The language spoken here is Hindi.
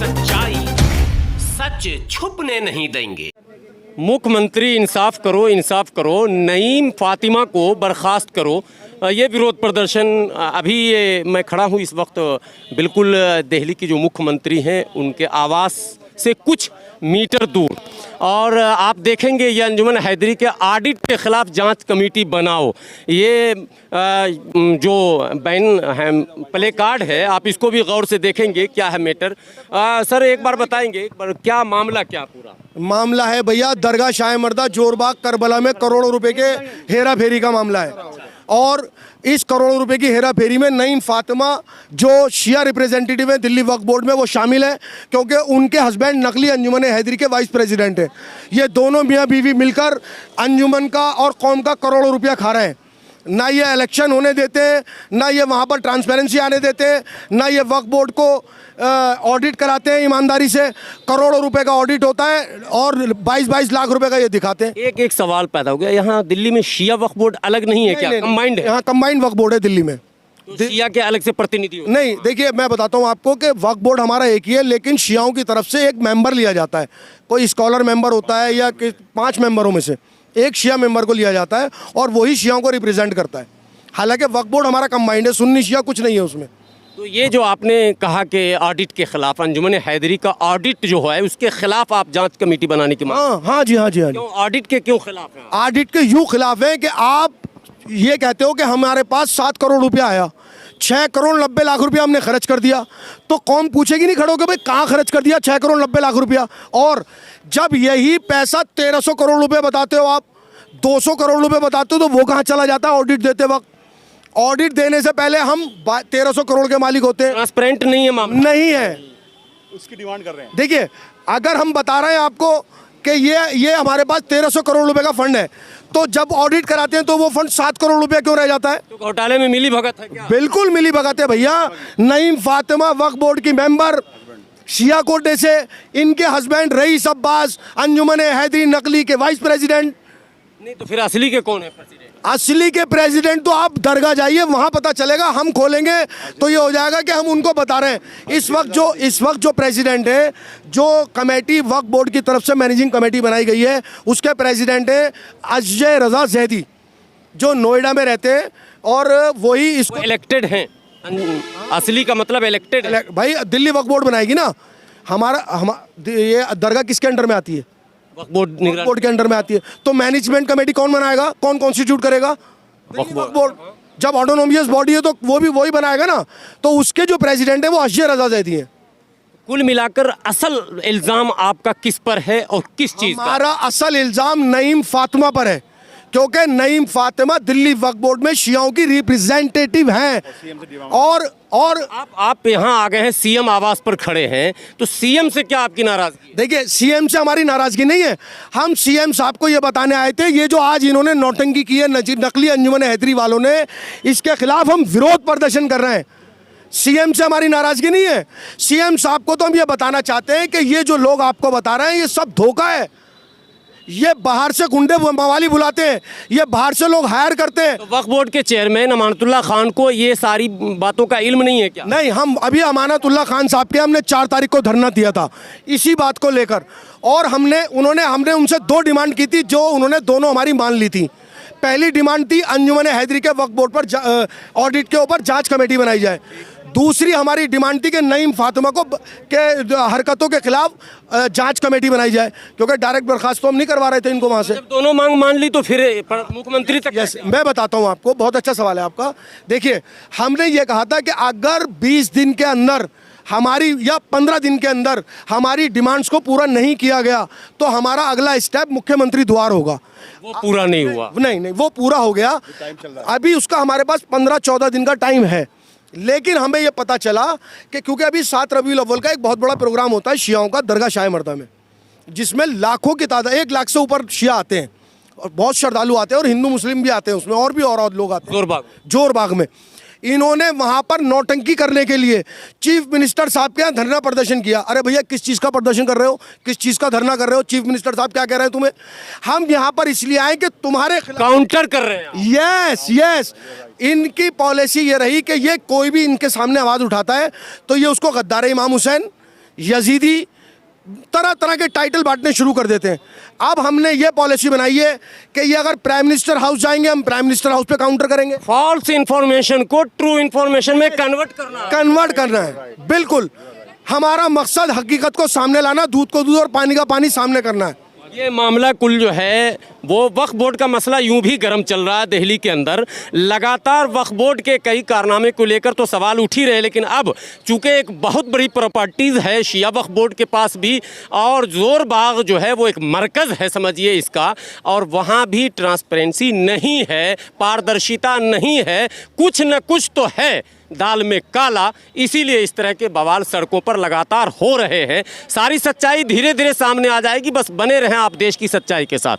सच्चाई सच छुपने नहीं देंगे। मुख्यमंत्री इंसाफ करो, नईम फातिमा को बर्खास्त करो। ये विरोध प्रदर्शन अभी ये मैं खड़ा हूँ इस वक्त बिल्कुल दिल्ली की जो मुख्यमंत्री हैं उनके आवास से कुछ मीटर दूर, और आप देखेंगे ये अंजुमन हैदरी के ऑडिट के खिलाफ जांच कमेटी बनाओ। ये जो बैन है प्ले कार्ड है, आप इसको भी गौर से देखेंगे क्या है मैटर। सर एक बार बताएंगे, एक बार क्या मामला क्या पूरा मामला है भैया? दरगाह शाह मर्दा जोरबाग करबला में करोड़ों रुपए के हेरा फेरी का मामला है, और इस करोड़ों रुपए की हेरा फेरी में नईम फातिमा जो शिया रिप्रेजेंटेटिव है दिल्ली वक्फ बोर्ड में वो शामिल है, क्योंकि उनके हस्बैंड नकली अंजुमन हैदरी के वाइस प्रेसिडेंट हैं। ये दोनों मियाँ बीवी मिलकर अंजुमन का और कौम का करोड़ों रुपया खा रहे हैं। ना ये इलेक्शन होने देते हैं, ना ये वहाँ पर ट्रांसपेरेंसी आने देते हैं, ना ये वक्फ बोर्ड को ऑडिट कराते हैं ईमानदारी से। करोड़ों रुपए का ऑडिट होता है और 22-22 लाख रुपए का ये दिखाते हैं। एक सवाल पैदा हो गया, यहाँ दिल्ली में शिया वक्फ बोर्ड अलग नहीं है क्या? कंबाइंड है? यहाँ कंबाइंड वक्फ बोर्ड है दिल्ली में। तो शिया के अलग से प्रतिनिधि होते? नहीं, देखिए मैं बताता हूँ आपको कि वक्फ बोर्ड हमारा एक ही है, लेकिन शियाओं की तरफ से एक मेंबर लिया जाता है। कोई स्कॉलर मेंबर होता है या 5 मेंबरों में से एक शिया मेंबर को लिया जाता है और वही शियाओं को रिप्रेजेंट करता है। हालांकि वक्फ बोर्ड हमारा कंबाइंड है, सुन्नी शिया कुछ नहीं है उसमें। तो ये जो आपने कहा कि ऑडिट के खिलाफ अंजुमन हैदरी का ऑडिट जो है उसके खिलाफ आप जांच कमेटी बनाने की मांग? हाँ जी। क्यों ऑडिट के क्यों खिलाफ हैं? ऑडिट के यूँ खिलाफ है कि आप ये कहते हो कि हमारे पास 7 करोड़ रुपया आया, 6 करोड़ 90 लाख रुपया हमने खर्च कर दिया, तो कौन पूछेगी नहीं खड़ो कि भाई कहाँ खर्च कर दिया 6 करोड़ 90 लाख रुपया। और जब यही पैसा 1300 करोड़ रुपये बताते हो आप, 200 करोड़ रुपये बताते हो, तो वो कहाँ चला जाता है ऑडिट देते वक्त? ऑडिट देने से पहले हम 1300 करोड़ के मालिक होते हैं। ट्रांसपेरेंट नहीं है मामला? नहीं है, उसकी डिमांड कर रहे हैं। देखिए अगर हम बता रहे हैं आपको कि ये हमारे पास 1300 करोड़ रुपए का फंड है, तो जब ऑडिट कराते हैं तो वो फंड 7 करोड़ रुपए क्यों रह जाता है? तो घोटाले में मिली भगत है क्या? बिल्कुल मिली भगत है भैया। नईम फातिमा वक्फ बोर्ड की मेंबर, शिया कोटे से इनके हस्बैंड रईस अब्बास अंजुमन हैदरी नकली के वाइस प्रेसिडेंट। नहीं तो फिर असली के कौन है प्रेसिडेंट? असली के प्रेसिडेंट तो आप दरगाह जाइए, वहां पता चलेगा। हम खोलेंगे तो ये हो जाएगा कि हम उनको बता रहे हैं। इस वक्त जो प्रेसिडेंट है, जो कमेटी वक्फ बोर्ड की तरफ से मैनेजिंग कमेटी बनाई गई है, उसके प्रेसिडेंट है अजय रजा जैदी, जो नोएडा में रहते हैं, और वही इसको इलेक्टेड हैं। असली का मतलब इलेक्टेड है। भाई दिल्ली वक्फ बोर्ड बनाएगी ना। ये दरगाह किसके अंडर में आती है? वक्फ बोर्ड के अंडर में आती है। तो मैनेजमेंट कमेटी कौन बनाएगा, कौन कॉन्स्टिट्यूट करेगा? वक्फ बोर्ड। जब ऑटोनोमियस बॉडी है तो वो भी वही बनाएगा ना। तो उसके जो प्रेसिडेंट है वो अजय रजा जैदी हैं। कुल मिलाकर असल इल्जाम आपका किस पर है और किस चीज का? हमारा असल इल्जाम नईम फातिमा पर है, क्योंकि नईम फातिमा दिल्ली वक्फ बोर्ड में शियाओं की रिप्रेजेंटेटिव हैं। और आप यहाँ आ गए हैं, सीएम आवास पर खड़े हैं, तो सीएम से क्या आपकी नाराजगी? देखिए सीएम से हमारी नाराजगी नहीं है। हम सीएम साहब को ये बताने आए थे, ये जो आज इन्होंने नौटंकी की है नकली अंजुमन हैदरी वालों ने, इसके खिलाफ हम विरोध प्रदर्शन कर रहे हैं। सीएम से हमारी नाराजगी नहीं है। सीएम साहब को तो हम ये बताना चाहते हैं कि ये जो लोग आपको बता रहे हैं ये सब धोखा है। ये बाहर से गुंडे मवाली बुलाते हैं, ये बाहर से लोग हायर करते हैं। तो वक्फ बोर्ड के चेयरमैन अमानतुल्लाह खान को ये सारी बातों का इल्म नहीं है क्या? नहीं, हम अभी अमानतुल्लाह खान साहब के हमने 4 तारीख को धरना दिया था इसी बात को लेकर, और हमने उनसे 2 डिमांड की थी, जो उन्होंने दोनों हमारी मान ली थी। पहली डिमांड थी अंजुमन हैदरी के वक्फ बोर्ड पर ऑडिट के ऊपर जांच कमेटी बनाई जाए। दूसरी हमारी डिमांड थी कि नईम फातिमा के हरकतों के खिलाफ जांच कमेटी बनाई जाए, क्योंकि डायरेक्ट बर्खास्त तो हम नहीं करवा रहे थे इनको वहां से। जब दोनों मांग मान ली तो फिर मुख्यमंत्री तक? यस, मैं बताता हूं आपको, बहुत अच्छा सवाल है आपका। देखिए हमने ये कहा था कि अगर 20 दिन के अंदर हमारी या 15 दिन के अंदर हमारी डिमांड्स को पूरा नहीं किया गया तो हमारा अगला स्टेप मुख्यमंत्री द्वार होगा। वो पूरा नहीं हुआ? नहीं, वो पूरा हो गया। अभी उसका हमारे पास 15-14 दिन का टाइम है, लेकिन हमें यह पता चला कि क्योंकि अभी 7 रबीउल अव्वल का एक बहुत बड़ा प्रोग्राम होता है शियाओं का दरगाह शाह मर्दा में, जिसमें लाखों की तादाद 1 लाख से ऊपर शिया आते हैं और बहुत श्रद्धालु आते हैं, और हिंदू मुस्लिम भी आते हैं उसमें, और भी और लोग आते हैं जोरबाग में। इन्होंने वहां पर नौटंकी करने के लिए चीफ मिनिस्टर साहब के यहाँ धरना प्रदर्शन किया। अरे भैया किस चीज़ का प्रदर्शन कर रहे हो, किस चीज़ का धरना कर रहे हो? चीफ मिनिस्टर साहब क्या कह रहे हैं तुम्हें? हम यहाँ पर इसलिए आए कि तुम्हारे काउंटर कर रहे हैं। यस, इनकी पॉलिसी ये रही कि ये कोई भी इनके सामने आवाज़ उठाता है तो ये उसको गद्दार इमाम हुसैन यजीदी, तरह तरह के टाइटल बांटने शुरू कर देते हैं। अब हमने ये पॉलिसी बनाई है कि ये अगर प्राइम मिनिस्टर हाउस जाएंगे, हम प्राइम मिनिस्टर हाउस पे काउंटर करेंगे। फॉल्स इंफॉर्मेशन को ट्रू इंफॉर्मेशन में कन्वर्ट करना है। बिल्कुल, हमारा मकसद हकीकत को सामने लाना, दूध को दूध और पानी का पानी सामने करना है। ये मामला कुल जो है वो वक्फ बोर्ड का मसला यूं भी गर्म चल रहा है दिल्ली के अंदर। लगातार वक्फ बोर्ड के कई कारनामे को लेकर तो सवाल उठ ही रहे, लेकिन अब चूंकि एक बहुत बड़ी प्रॉपर्टीज़ है शिया वक्फ बोर्ड के पास भी, और जोर बाग जो है वो एक मरकज़ है समझिए इसका, और वहाँ भी ट्रांसपेरेंसी नहीं है, पारदर्शिता नहीं है, कुछ न कुछ तो है दाल में काला। इसीलिए इस तरह के बवाल सड़कों पर लगातार हो रहे हैं। सारी सच्चाई धीरे धीरे सामने आ जाएगी, बस बने रहें आप देश की सच्चाई के साथ।